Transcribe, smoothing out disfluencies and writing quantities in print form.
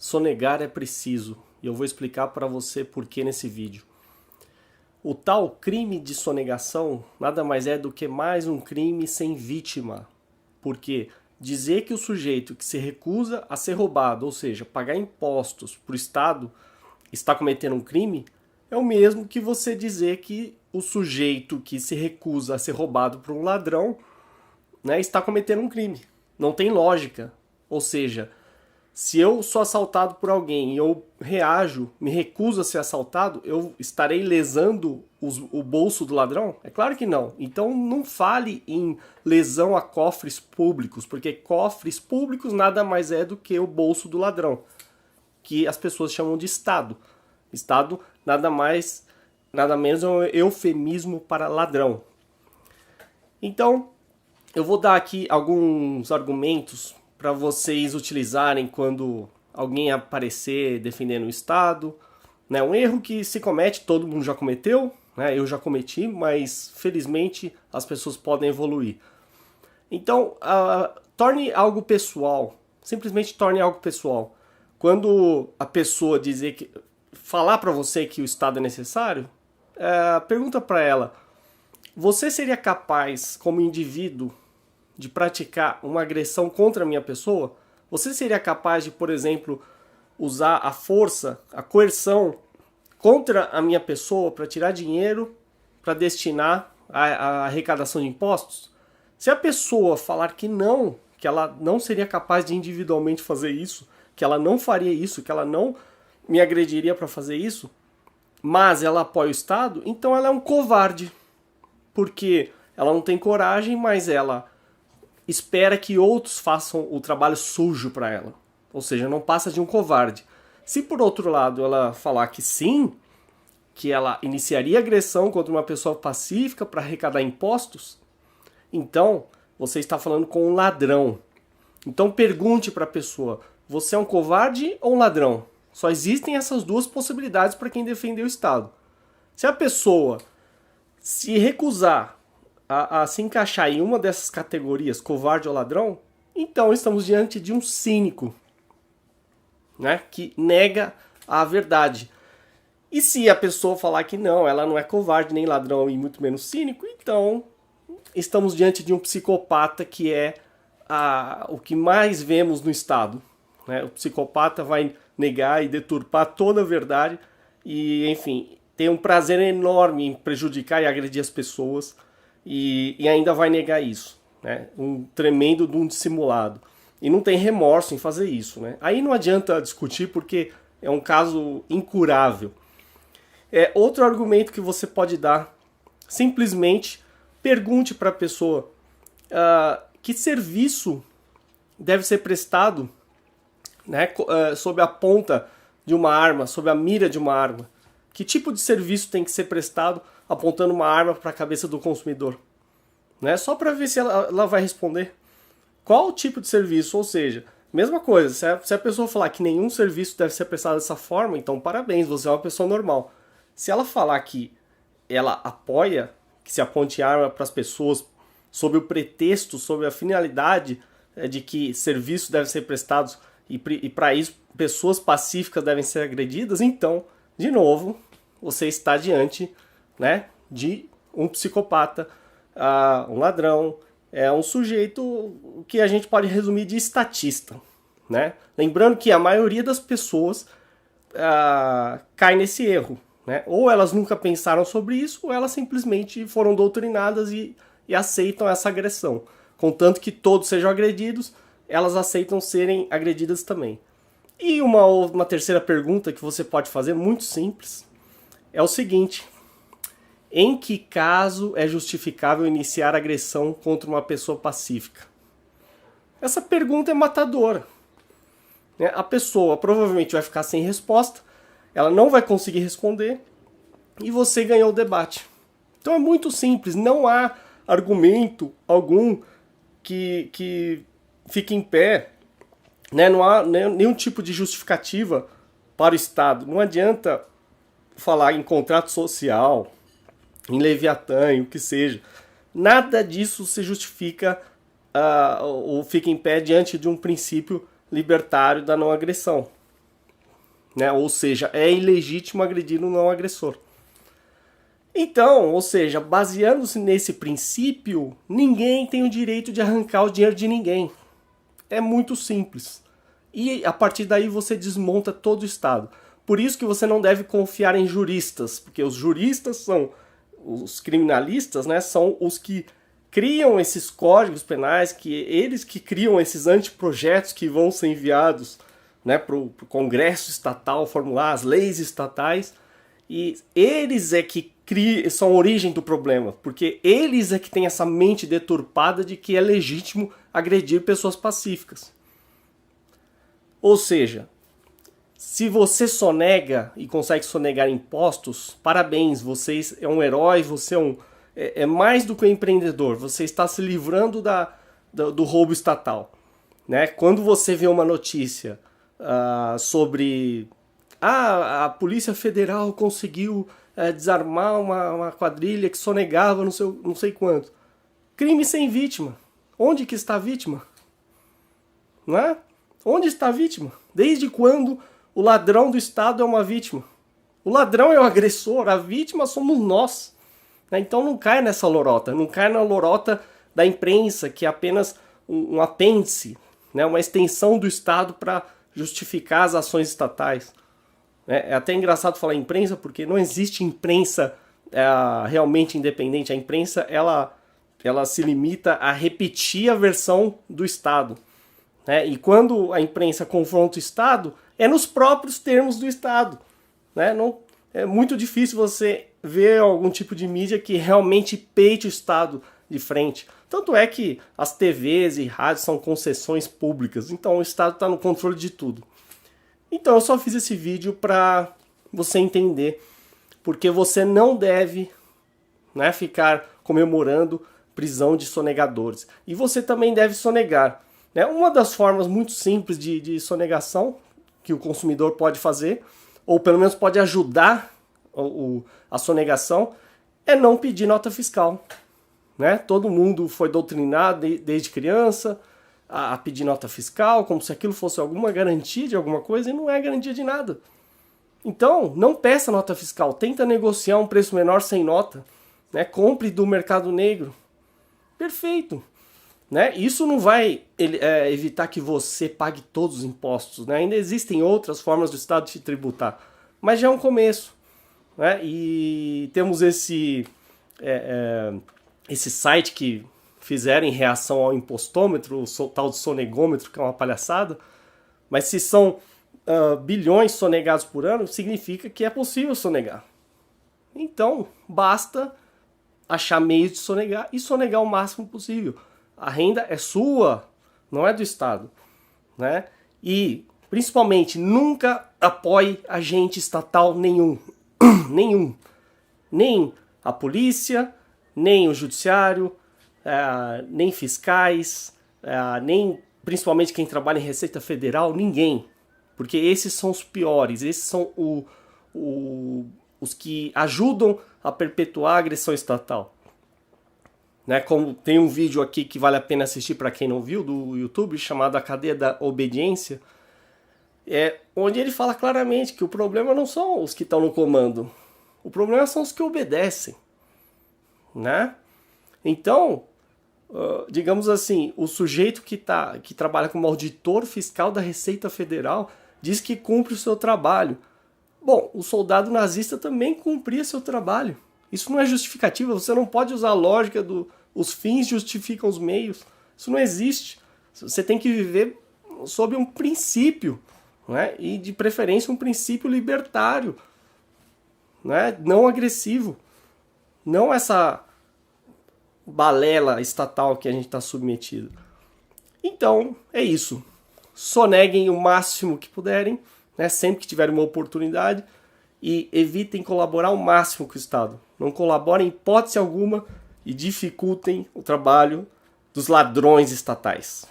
Sonegar é preciso, e eu vou explicar para você por que nesse vídeo. O tal crime de sonegação nada mais é do que mais um crime sem vítima, porque dizer que o sujeito que se recusa a ser roubado, ou seja, pagar impostos para o Estado, está cometendo um crime, é o mesmo que você dizer que o sujeito que se recusa a ser roubado por um ladrão, né, está cometendo um crime. Não tem lógica. Ou seja, se eu sou assaltado por alguém e eu reajo, me recuso a ser assaltado, eu estarei lesando o bolso do ladrão? É claro que não. Então não fale em lesão a cofres públicos, porque cofres públicos nada mais é do que o bolso do ladrão, que as pessoas chamam de Estado. Estado nada mais, nada menos é um eufemismo para ladrão. Então, eu vou dar aqui alguns argumentos para vocês utilizarem quando alguém aparecer defendendo o Estado. Né? Um erro que se comete, todo mundo já cometeu, né? Eu já cometi, mas felizmente as pessoas podem evoluir. Então, torne algo pessoal, simplesmente torne algo pessoal. Quando a pessoa falar para você que o Estado é necessário, pergunta para ela: você seria capaz, como indivíduo, de praticar uma agressão contra a minha pessoa? Você seria capaz de, por exemplo, usar a força, a coerção contra a minha pessoa para tirar dinheiro para destinar à arrecadação de impostos? Se a pessoa falar que ela não seria capaz de individualmente fazer isso, que ela não faria isso, que ela não me agrediria para fazer isso, mas ela apoia o Estado, então ela é um covarde, porque ela não tem coragem, mas ela espera que outros façam o trabalho sujo para ela. Ou seja, não passa de um covarde. Se por outro lado ela falar que sim, que ela iniciaria agressão contra uma pessoa pacífica para arrecadar impostos, então você está falando com um ladrão. Então pergunte para a pessoa: você é um covarde ou um ladrão? Só existem essas duas possibilidades para quem defender o Estado. Se a pessoa se recusar a se encaixar em uma dessas categorias, covarde ou ladrão, então estamos diante de um cínico, né, que nega a verdade. E se a pessoa falar que não, ela não é covarde nem ladrão e muito menos cínico, então estamos diante de um psicopata, que é o que mais vemos no Estado. Né? O psicopata vai negar e deturpar toda a verdade e, enfim, tem um prazer enorme em prejudicar e agredir as pessoas. E ainda vai negar isso, né? Um tremendo de um dissimulado. E não tem remorso em fazer isso, né? Aí não adianta discutir porque é um caso incurável. Outro argumento que você pode dar: simplesmente pergunte para a pessoa que serviço deve ser prestado, né, sob a ponta de uma arma, sob a mira de uma arma. Que tipo de serviço tem que ser prestado apontando uma arma para a cabeça do consumidor? Né? Só para ver se ela vai responder. Qual o tipo de serviço? Ou seja, mesma coisa, se a pessoa falar que nenhum serviço deve ser prestado dessa forma, então parabéns, você é uma pessoa normal. Se ela falar que ela apoia que se aponte arma para as pessoas sob o pretexto, sob a finalidade de que serviços devem ser prestados e para isso pessoas pacíficas devem ser agredidas, então, de novo, você está diante, né, de um psicopata, um ladrão, um sujeito que a gente pode resumir de estatista. Né? Lembrando que a maioria das pessoas cai nesse erro. Né? Ou elas nunca pensaram sobre isso, ou elas simplesmente foram doutrinadas e aceitam essa agressão. Contanto que todos sejam agredidos, elas aceitam serem agredidas também. E uma terceira pergunta que você pode fazer, muito simples, é o seguinte: em que caso é justificável iniciar agressão contra uma pessoa pacífica? Essa pergunta é matadora. A pessoa provavelmente vai ficar sem resposta, ela não vai conseguir responder e você ganhou o debate. Então é muito simples, não há argumento algum que fique em pé. Né? Não há nenhum tipo de justificativa para o Estado. Não adianta falar em contrato social, em Leviatã, o que seja. Nada disso se justifica ou fica em pé diante de um princípio libertário da não agressão. né? Ou seja, é ilegítimo agredir o não agressor. Então, ou seja, baseando-se nesse princípio, ninguém tem o direito de arrancar o dinheiro de ninguém. É muito simples. E a partir daí você desmonta todo o Estado. Por isso que você não deve confiar em juristas, porque os juristas são os criminalistas, né? São os que criam esses códigos penais, que eles que criam esses anteprojetos que vão ser enviados, né, para o Congresso estatal formular as leis estatais. E eles é que são a origem do problema, porque eles é que têm essa mente deturpada de que é legítimo agredir pessoas pacíficas. Ou seja, se você sonega e consegue sonegar impostos, parabéns, você é um herói, você é mais do que um empreendedor, você está se livrando do roubo estatal. Né? Quando você vê uma notícia sobre a Polícia Federal conseguiu desarmar uma quadrilha que sonegava não sei quanto. Crime sem vítima. Onde que está a vítima? Não é? Onde está a vítima? Desde quando o ladrão do Estado é uma vítima? O ladrão é o agressor, a vítima somos nós. Então não cai nessa lorota, não cai na lorota da imprensa, que é apenas um apêndice, né? Uma extensão do Estado para justificar as ações estatais. É até engraçado falar imprensa, porque não existe imprensa realmente independente. A imprensa ela se limita a repetir a versão do Estado. Né? E quando a imprensa confronta o Estado, é nos próprios termos do Estado. Né? Não, é muito difícil você ver algum tipo de mídia que realmente peite o Estado de frente. Tanto é que as TVs e rádios são concessões públicas, então o Estado está no controle de tudo. Então eu só fiz esse vídeo para você entender porque você não deve, né, ficar comemorando prisão de sonegadores. E você também deve sonegar. Né? Uma das formas muito simples de sonegação que o consumidor pode fazer, ou pelo menos pode ajudar a sonegação, é não pedir nota fiscal. Né? Todo mundo foi doutrinado desde criança a pedir nota fiscal, como se aquilo fosse alguma garantia de alguma coisa, e não é garantia de nada. Então, não peça nota fiscal, tenta negociar um preço menor sem nota, né? Compre do mercado negro. Perfeito. Né? Isso não vai evitar que você pague todos os impostos. Né? Ainda existem outras formas do Estado de te tributar, mas já é um começo. Né? E temos esse site que fizeram em reação ao impostômetro, o tal de sonegômetro, que é uma palhaçada, mas se são bilhões sonegados por ano, significa que é possível sonegar. Então, basta achar meios de sonegar e sonegar o máximo possível. A renda é sua, não é do Estado. Né? E, principalmente, nunca apoie agente estatal nenhum. Nenhum. Nem a polícia, nem o judiciário, nem fiscais, nem principalmente quem trabalha em Receita Federal, ninguém. Porque esses são os piores, esses são os que ajudam a perpetuar a agressão estatal. Né? Como tem um vídeo aqui que vale a pena assistir para quem não viu, do YouTube, chamado A Cadeia da Obediência, onde ele fala claramente que o problema não são os que estão no comando, o problema são os que obedecem. Né? Então, digamos assim, o sujeito que trabalha como auditor fiscal da Receita Federal diz que cumpre o seu trabalho. Bom, o soldado nazista também cumpria seu trabalho. Isso não é justificativa, você não pode usar a lógica os fins justificam os meios. Isso não existe. Você tem que viver sob um princípio, né? E de preferência um princípio libertário, né? Não agressivo. Não essa balela estatal que a gente está submetido. Então, é isso. Soneguem o máximo que puderem, né, sempre que tiverem uma oportunidade, e evitem colaborar o máximo com o Estado. Não colaborem em hipótese alguma e dificultem o trabalho dos ladrões estatais.